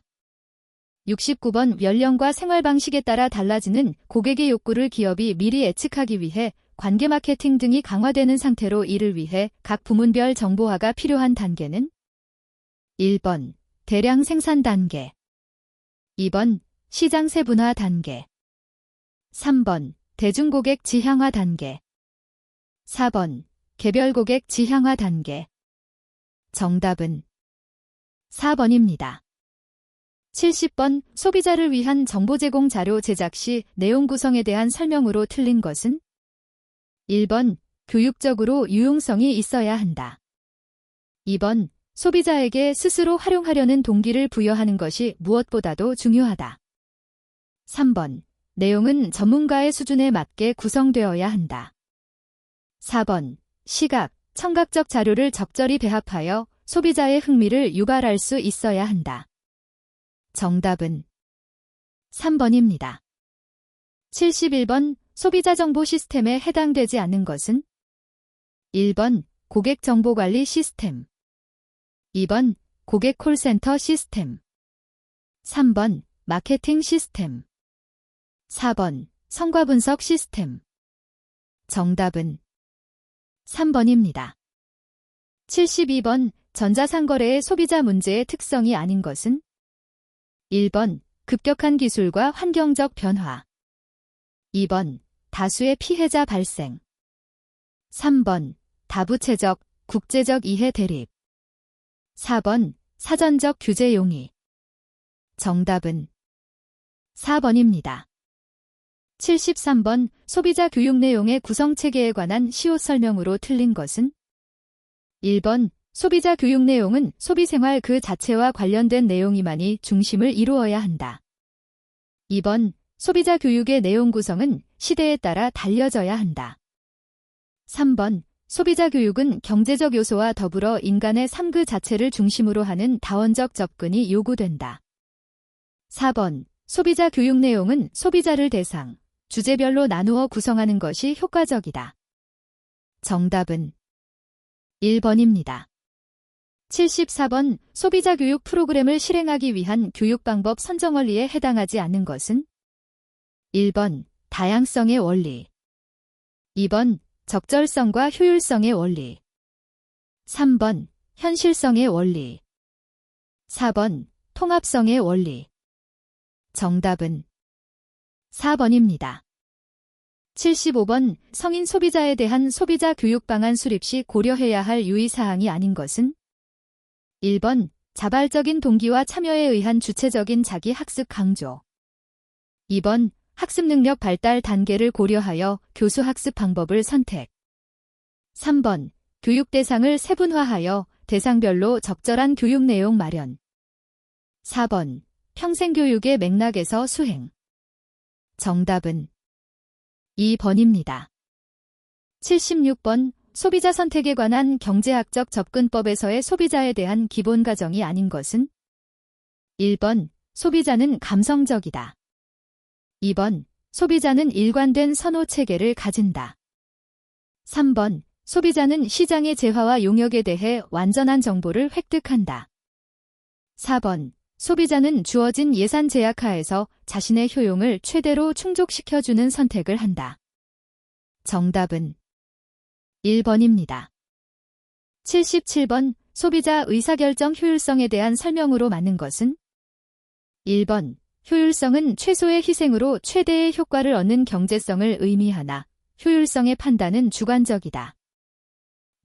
69번 연령과 생활 방식에 따라 달라지는 고객의 욕구를 기업이 미리 예측하기 위해 관계 마케팅 등이 강화되는 상태로 이를 위해 각 부문별 정보화가 필요한 단계는 1번 대량 생산 단계, 2번 시장 세분화 단계, 3번 대중고객 지향화 단계, 4번 개별 고객 지향화 단계. 정답은 4번입니다. 70번 소비자를 위한 정보 제공 자료 제작 시 내용 구성에 대한 설명으로 틀린 것은 1번 교육적으로 유용성이 있어야 한다. 2번 소비자에게 스스로 활용하려는 동기를 부여하는 것이 무엇보다도 중요하다. 3번 내용은 전문가의 수준에 맞게 구성되어야 한다. 4번 시각, 청각적 자료를 적절히 배합하여 소비자의 흥미를 유발할 수 있어야 한다. 정답은 3번입니다. 71번 소비자 정보 시스템에 해당되지 않는 것은 1번 고객 정보 관리 시스템, 2번 고객 콜센터 시스템, 3번 마케팅 시스템, 4번 성과 분석 시스템. 정답은 3번입니다. 72번 전자상거래의 소비자 문제의 특성이 아닌 것은 1번 급격한 기술과 환경적 변화, 2번 다수의 피해자 발생, 3번 다부채적, 국제적 이해 대립, 4번 사전적 규제 용의. 정답은 4번입니다. 73번 소비자 교육 내용의 구성체계에 관한 시옷 설명으로 틀린 것은 1번 소비자 교육 내용은 소비생활 그 자체와 관련된 내용이만이 중심을 이루어야 한다. 2번 소비자 교육의 내용 구성은 시대에 따라 달려져야 한다. 3번 소비자 교육은 경제적 요소와 더불어 인간의 삶 그 자체를 중심으로 하는 다원적 접근이 요구된다. 4번 소비자 교육 내용은 소비자를 대상, 주제별로 나누어 구성하는 것이 효과적이다. 정답은 1번입니다. 74번 소비자 교육 프로그램을 실행하기 위한 교육 방법 선정 원리에 해당하지 않는 것은 1번 다양성의 원리, 2번 적절성과 효율성의 원리, 3번 현실성의 원리, 4번 통합성의 원리. 정답은 4번입니다. 75번 성인 소비자에 대한 소비자 교육 방안 수립 시 고려해야 할 유의사항이 아닌 것은 1번 자발적인 동기와 참여에 의한 주체적인 자기 학습 강조, 2번 학습 능력 발달 단계를 고려하여 교수 학습 방법을 선택, 3번 교육 대상을 세분화하여 대상별로 적절한 교육 내용 마련. 4번. 평생교육의 맥락에서 수행. 정답은 2번입니다. 76번. 소비자 선택에 관한 경제학적 접근법에서의 소비자에 대한 기본 가정이 아닌 것은? 1번. 소비자는 감성적이다. 2번. 소비자는 일관된 선호 체계를 가진다. 3번. 소비자는 시장의 재화와 용역에 대해 완전한 정보를 획득한다. 4번. 소비자는 주어진 예산 제약하에서 자신의 효용을 최대로 충족시켜주는 선택을 한다. 정답은 1번입니다. 77번. 소비자 의사결정 효율성에 대한 설명으로 맞는 것은? 1번. 효율성은 최소의 희생으로 최대의 효과를 얻는 경제성을 의미하나 효율성의 판단은 주관적이다.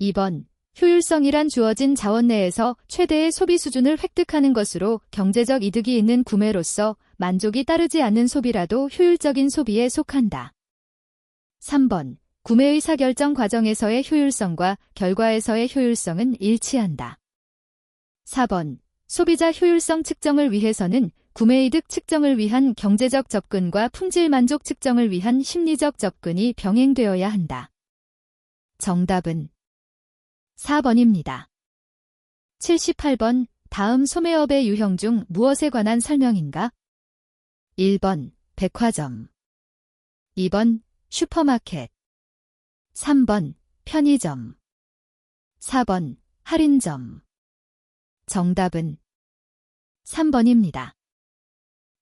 2번. 효율성이란 주어진 자원 내에서 최대의 소비 수준을 획득하는 것으로 경제적 이득이 있는 구매로서 만족이 따르지 않는 소비라도 효율적인 소비에 속한다. 3번. 구매 의사결정 과정에서의 효율성과 결과에서의 효율성은 일치한다. 4번. 소비자 효율성 측정을 위해서는 구매이득 측정을 위한 경제적 접근과 품질 만족 측정을 위한 심리적 접근이 병행되어야 한다. 정답은 4번입니다. 78번. 다음 소매업의 유형 중 무엇에 관한 설명인가? 1번. 백화점. 2번. 슈퍼마켓. 3번. 편의점. 4번. 할인점. 정답은 3번입니다.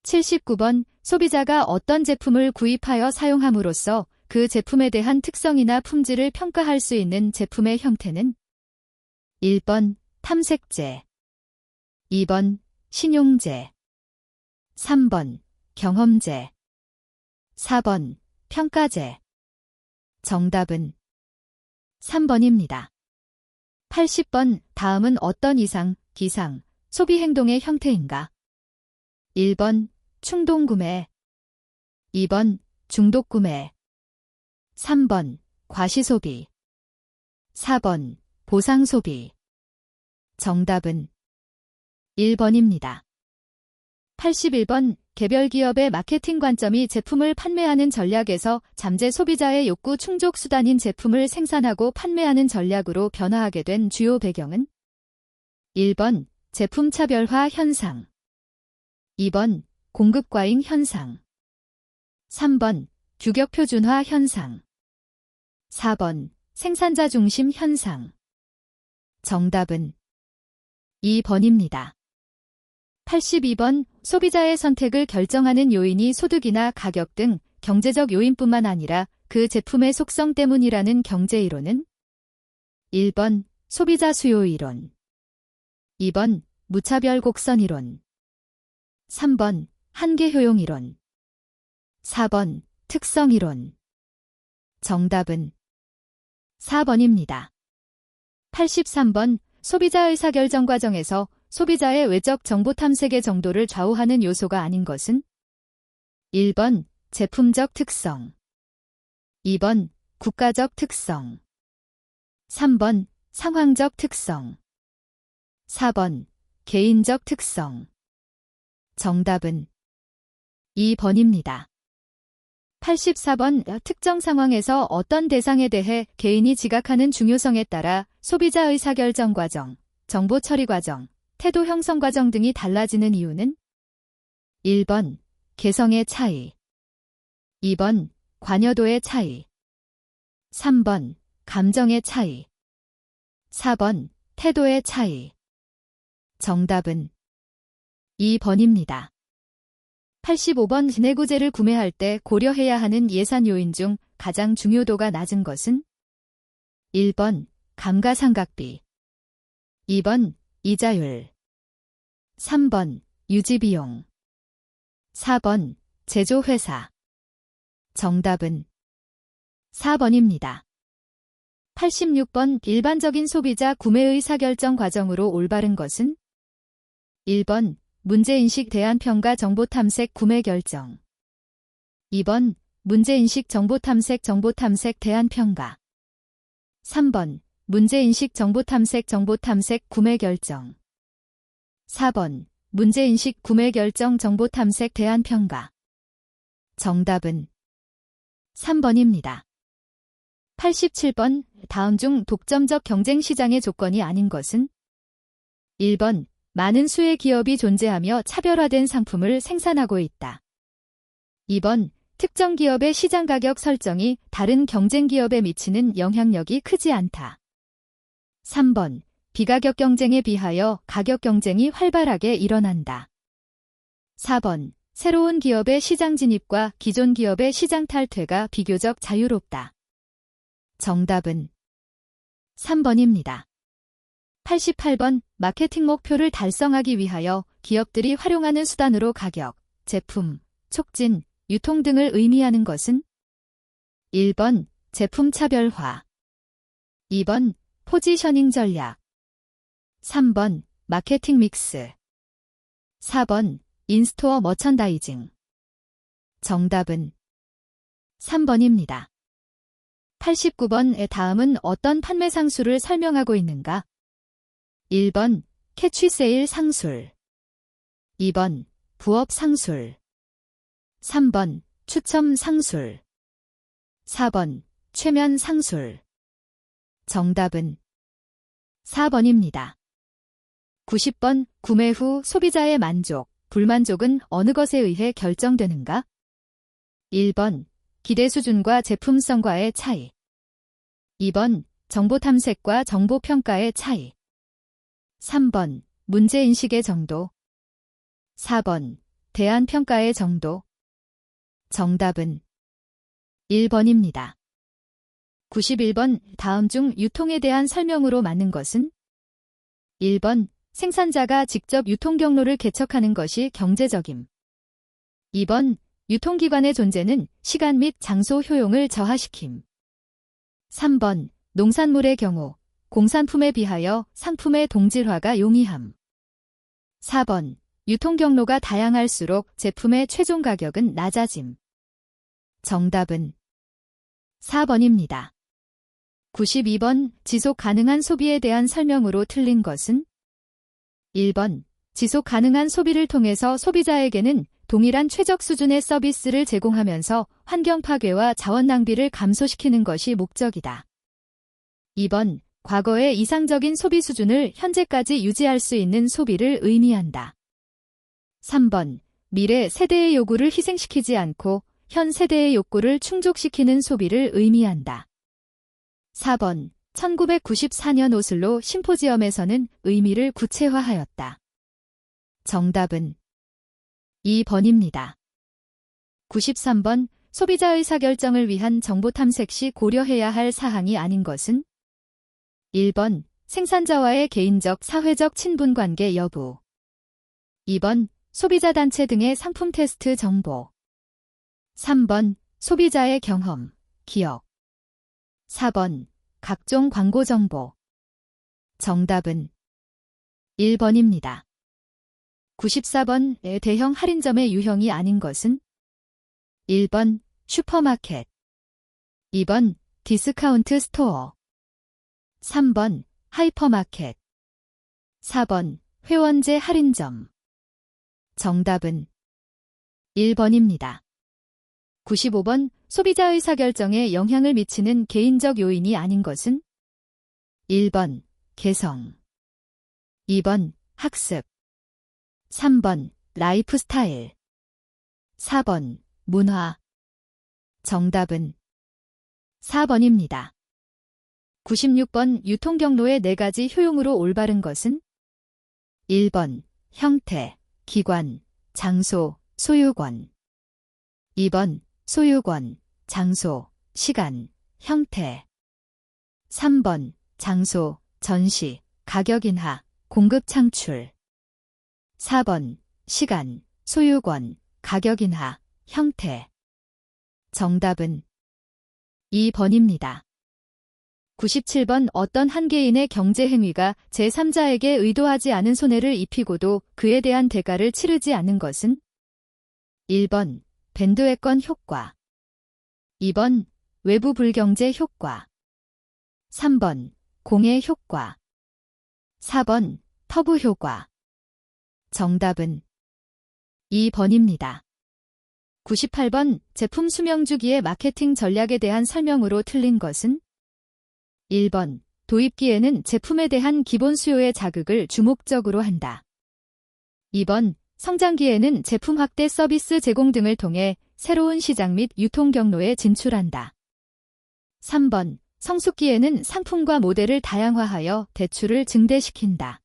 79번. 소비자가 어떤 제품을 구입하여 사용함으로써 그 제품에 대한 특성이나 품질을 평가할 수 있는 제품의 형태는? 1번. 탐색제. 2번. 신용제. 3번. 경험제. 4번. 평가제. 정답은 3번입니다. 80번. 다음은 어떤 이상, 기상, 소비 행동의 형태인가? 1번. 충동구매. 2번. 중독구매. 3번. 과시소비. 4번. 보상소비. 정답은 1번입니다. 81번. 개별 기업의 마케팅 관점이 제품을 판매하는 전략에서 잠재 소비자의 욕구 충족 수단인 제품을 생산하고 판매하는 전략으로 변화하게 된 주요 배경은? 1번. 제품 차별화 현상. 2번. 공급 과잉 현상. 3번. 규격 표준화 현상. 4번. 생산자 중심 현상. 정답은 2번입니다. 82번. 소비자의 선택을 결정하는 요인이 소득이나 가격 등 경제적 요인뿐만 아니라 그 제품의 속성 때문이라는 경제이론은? 1번. 소비자 수요 이론. 2번. 무차별 곡선 이론. 3번. 한계 효용 이론. 4번. 특성 이론. 정답은 4번입니다. 83번. 소비자 의사결정 과정에서 소비자의 외적 정보 탐색의 정도를 좌우하는 요소가 아닌 것은? 1번. 제품적 특성. 2번. 국가적 특성. 3번. 상황적 특성. 4번. 개인적 특성. 정답은 2번입니다. 84번. 특정 상황에서 어떤 대상에 대해 개인이 지각하는 중요성에 따라 소비자 의사결정 과정, 정보 처리 과정, 태도 형성 과정 등이 달라지는 이유는? 1번. 개성의 차이. 2번. 관여도의 차이. 3번. 감정의 차이. 4번. 태도의 차이. 정답은 2번입니다. 85번. 내구재를 구매할 때 고려해야 하는 예산 요인 중 가장 중요도가 낮은 것은? 1번. 감가상각비. 2번. 이자율. 3번. 유지비용. 4번. 제조회사. 정답은 4번입니다. 86번. 일반적인 소비자 구매 의사결정 과정으로 올바른 것은? 1번. 문제인식 대안평가 정보탐색 구매결정. 2번. 문제인식 정보탐색 대안평가. 3번. 문제인식 정보탐색 구매 결정. 4번 문제인식 구매 결정 정보탐색 대안평가. 정답은 3번입니다. 87번 다음 중 독점적 경쟁 시장의 조건이 아닌 것은? 1번 많은 수의 기업이 존재하며 차별화된 상품을 생산하고 있다. 2번 특정 기업의 시장 가격 설정이 다른 경쟁 기업에 미치는 영향력이 크지 않다. 3번 비가격 경쟁에 비하여 가격 경쟁이 활발하게 일어난다. 4번 새로운 기업의 시장 진입과 기존 기업의 시장 탈퇴가 비교적 자유롭다. 정답은 3번입니다. 88번 마케팅 목표를 달성하기 위하여 기업들이 활용하는 수단으로 가격, 제품, 촉진, 유통 등을 의미하는 것은? 1번 제품 차별화. 2번 포지셔닝 전략. 3번 마케팅 믹스. 4번 인스토어 머천다이징. 정답은 3번입니다. 89번의 다음은 어떤 판매 상술을 설명하고 있는가? 1번 캐치 세일 상술. 2번 부업 상술. 3번 추첨 상술. 4번 최면 상술. 정답은 4번입니다. 90번 구매 후 소비자의 만족, 불만족은 어느 것에 의해 결정되는가? 1번 기대 수준과 제품성과의 차이. 2번 정보 탐색과 정보 평가의 차이. 3번 문제인식의 정도. 4번 대안 평가의 정도. 정답은 1번입니다. 91번 다음 중 유통에 대한 설명으로 맞는 것은? 1번 생산자가 직접 유통 경로를 개척하는 것이 경제적임. 2번 유통기관의 존재는 시간 및 장소 효용을 저하시킴. 3번 농산물의 경우 공산품에 비하여 상품의 동질화가 용이함. 4번 유통경로가 다양할수록 제품의 최종 가격은 낮아짐. 정답은 4번입니다. 92번 지속 가능한 소비에 대한 설명으로 틀린 것은? 1번 지속 가능한 소비를 통해서 소비자에게는 동일한 최적 수준의 서비스를 제공하면서 환경 파괴와 자원 낭비를 감소시키는 것이 목적이다. 2번 과거의 이상적인 소비 수준을 현재까지 유지할 수 있는 소비를 의미한다. 3번 미래 세대의 요구를 희생시키지 않고 현 세대의 욕구를 충족시키는 소비를 의미한다. 4번 1994년 오슬로 심포지엄에서는 의미를 구체화하였다. 정답은 2번입니다. 93번 소비자 의사결정을 위한 정보 탐색 시 고려해야 할 사항이 아닌 것은? 1번 생산자와의 개인적 사회적 친분관계 여부. 2번 소비자 단체 등의 상품 테스트 정보. 3번 소비자의 경험, 기억. 4번 각종 광고 정보. 정답은 1번입니다. 94번 대형 할인점의 유형이 아닌 것은? 1번 슈퍼마켓. 2번 디스카운트 스토어. 3번 하이퍼마켓. 4번 회원제 할인점. 정답은 1번입니다. 95번 소비자 의사결정에 영향을 미치는 개인적 요인이 아닌 것은? 1번 개성. 2번 학습. 3번 라이프 스타일. 4번 문화. 정답은 4번입니다. 96번 유통경로의 4가지 효용으로 올바른 것은? 1번 형태, 기관, 장소, 소유권. 2번 소유권, 장소, 시간, 형태. 3번 장소, 전시, 가격 인하, 공급 창출. 4번 시간, 소유권, 가격 인하, 형태. 정답은 2번입니다. 97번 어떤 한 개인의 경제 행위가 제3자에게 의도하지 않은 손해를 입히고도 그에 대한 대가를 치르지 않는 것은? 1번 밴드웨건 효과. 2번 외부 불경제 효과. 3번 공해 효과. 4번 터부 효과. 정답은 2번입니다. 98번 제품 수명 주기의 마케팅 전략에 대한 설명으로 틀린 것은 1번 도입기에는 제품에 대한 기본 수요의 자극을 주목적으로 한다. 2번 성장기에는 제품 확대 서비스 제공 등을 통해 새로운 시장 및 유통 경로에 진출한다. 3번 성숙기에는 상품과 모델을 다양화하여 대출을 증대시킨다.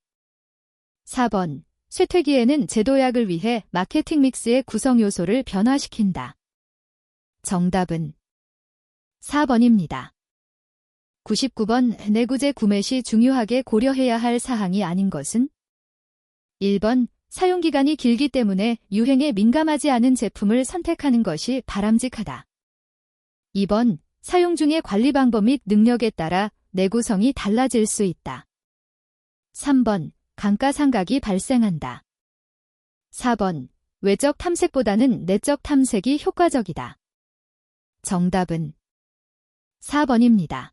4번 쇠퇴기에는 제도약을 위해 마케팅 믹스의 구성 요소를 변화시킨다. 정답은 4번입니다. 99번 내구재 구매 시 중요하게 고려해야 할 사항이 아닌 것은 1번 사용기간이 길기 때문에 유행에 민감하지 않은 제품을 선택하는 것이 바람직하다. 2번 사용 중의 관리 방법 및 능력에 따라 내구성이 달라질 수 있다. 3번 감가상각이 발생한다. 4번 외적 탐색보다는 내적 탐색이 효과적이다. 정답은 4번입니다.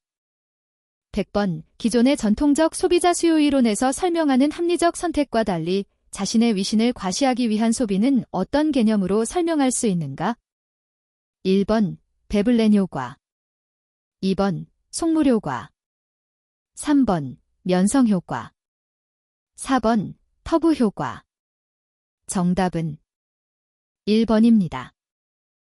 100번 기존의 전통적 소비자 수요 이론에서 설명하는 합리적 선택과 달리 자신의 위신을 과시하기 위한 소비는 어떤 개념으로 설명할 수 있는가? 1번 베블렌 효과. 2번 속물 효과. 3번 면성 효과. 4번 터부 효과. 정답은 1번입니다.